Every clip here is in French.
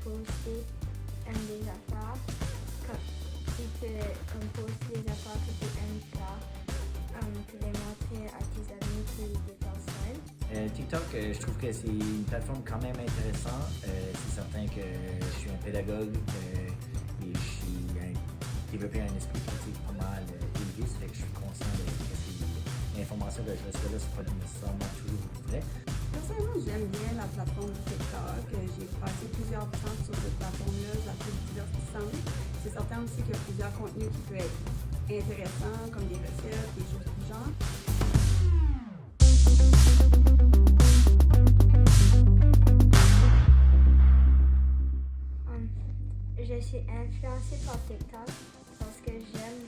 poster des affaires. Tu peux poster des affaires que tu aimes faire, puis les montrer à tes amis et des personnes. TikTok, je trouve que c'est une plateforme quand même intéressante. C'est certain que je suis un pédagogue et je suis développé un esprit critique pas mal élevé, ça fait que je suis conscient de l'information que je reçois là, c'est pas nécessairement toujours vrai. Personnellement, j'aime bien la plateforme TikTok. J'ai passé plusieurs temps sur cette plateforme-là. Je la trouve divertissante. C'est certain aussi qu'il y a plusieurs contenus qui peuvent être intéressants, comme des recettes, des choses du genre. Je suis influencée par TikTok parce que j'aime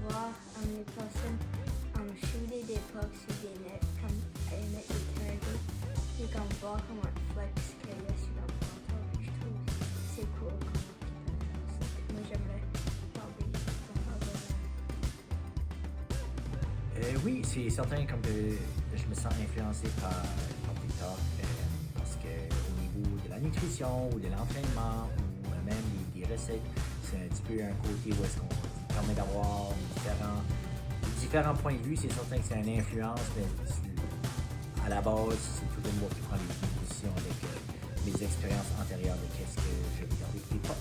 voir les personnes shooter des posts sur des nets, comme mettre des carrés, puis comme voir comment flex qu'il y a sur leur photo. Je trouve que c'est cool comment ils peuvent faire ça. Moi, j'aimerais faire des affaires de Oui, c'est certain comme que je me sens influencé par TikTok parce qu'au niveau de la nutrition ou de l'entraînement ou même des recettes, c'est un petit peu un côté où est-ce qu'on permet d'avoir différents points de vue. C'est certain que c'est une influence, mais à la base, c'est toujours moi qui prends les décisions avec mes expériences antérieures de qu'est-ce que je regarde et pas.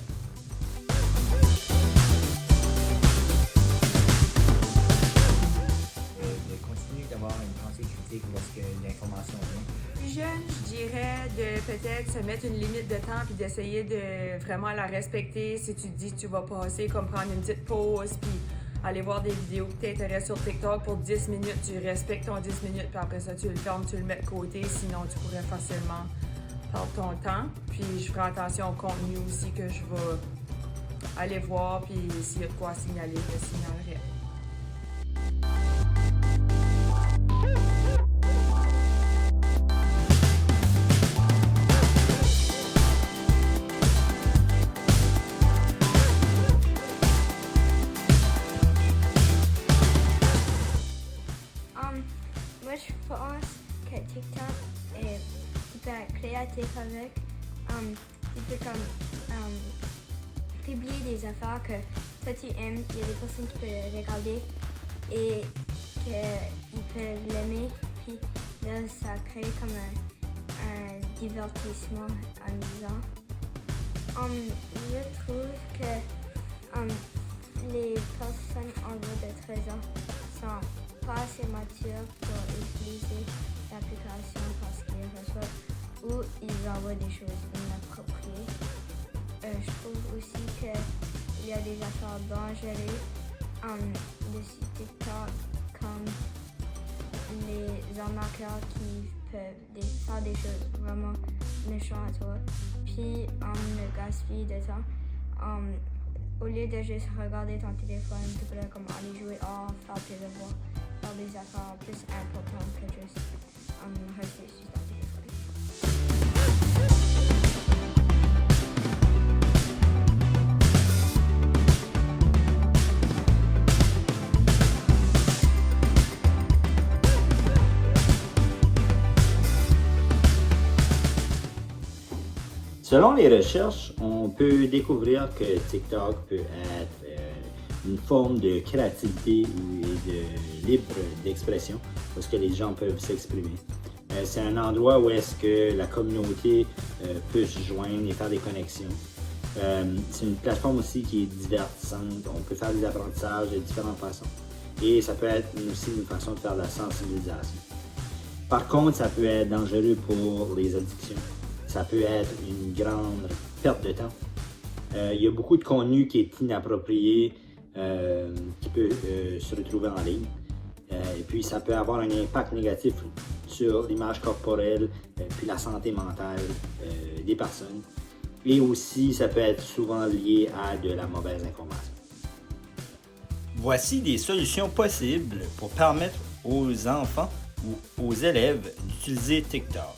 De continuer d'avoir une pensée critique lorsque l'information vient. Plus jeune, je dirais de peut-être se mettre une limite de temps puis d'essayer de vraiment la respecter. Si tu te dis que tu vas passer, comme prendre une petite pause puis aller voir des vidéos qui t'intéressent sur TikTok pour 10 minutes, tu respectes ton 10 minutes puis après ça, tu le fermes, tu le mets de côté. Sinon, tu pourrais facilement perdre ton temps. Puis je ferai attention au contenu aussi que je vais aller voir puis s'il y a de quoi signaler, je signalerai. Moi, je pense que TikTok est super créatif avec. Tu peux publier des affaires que toi tu aimes, il y a des personnes qui peuvent regarder et qu'ils peuvent l'aimer. Puis là, ça crée comme un divertissement amusant. Je trouve que les personnes en bas de 13 ans sont pas assez matures pour utiliser l'application parce qu'ils reçoivent ou ils envoient des choses inappropriées. Je trouve aussi qu'il y a des affaires dangereuses dessus TikTok, comme les arnaqueurs qui peuvent faire des choses vraiment méchantes à toi, puis le gaspille de temps. Au lieu de juste regarder ton téléphone, tu pourrais comme aller jouer hors, faire tes devoirs, faire des affaires plus importantes que juste rester sur ton téléphone. Selon les recherches, on peut découvrir que TikTok peut être une forme de créativité et de libre d'expression, parce que les gens peuvent s'exprimer. C'est un endroit où est-ce que la communauté peut se joindre et faire des connexions. C'est une plateforme aussi qui est divertissante. On peut faire des apprentissages de différentes façons. Et ça peut être aussi une façon de faire de la sensibilisation. Par contre, ça peut être dangereux pour les addictions. Ça peut être une grande perte de temps. Il y a beaucoup de contenu qui est inapproprié, qui peut se retrouver en ligne. Et puis, ça peut avoir un impact négatif sur l'image corporelle, puis la santé mentale des personnes. Et aussi, ça peut être souvent lié à de la mauvaise information. Voici des solutions possibles pour permettre aux enfants ou aux élèves d'utiliser TikTok.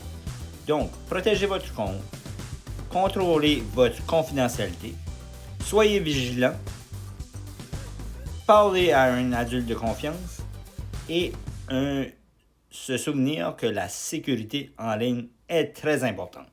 Donc, protégez votre compte, contrôlez votre confidentialité, soyez vigilant, parlez à un adulte de confiance et se souvenir que la sécurité en ligne est très importante.